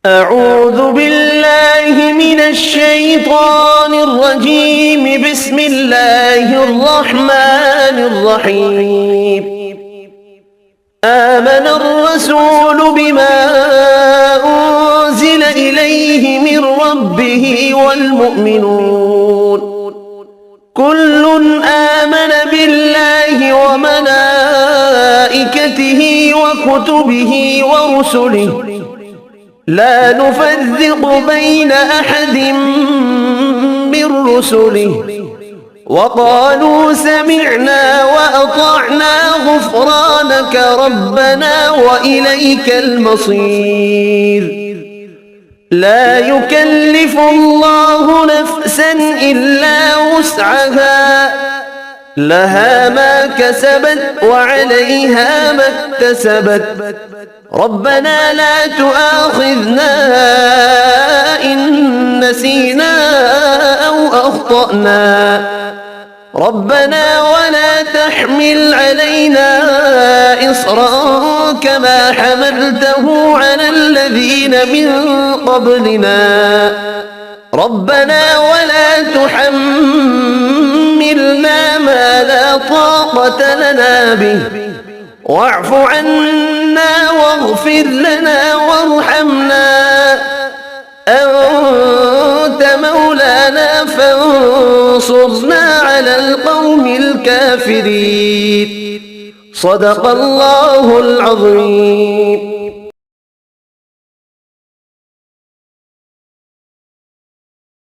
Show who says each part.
Speaker 1: أعوذ بالله من الشيطان الرجيم. بسم الله الرحمن الرحيم. آمن الرسول بما أنزل إليه من ربه والمؤمنون كل آمن بالله وملائكته وكتبه ورسله لا نفرق بين أحد من رسله وقالوا سمعنا وأطعنا غفرانك ربنا وإليك المصير. لا يكلف الله نفسا إلا وسعها لها ما كسبت وعليها ما اكتسبت ربنا لا تؤاخذنا إن نسينا أو أخطأنا ربنا ولا تحمل علينا إصرا كما حملته على الذين من قبلنا ربنا ولا تحملنا ما لا طاقة لنا به واعف عنا واغفر لنا وارحمنا أنت مولانا فانصرنا على القوم الكافرين. صدق الله العظيم.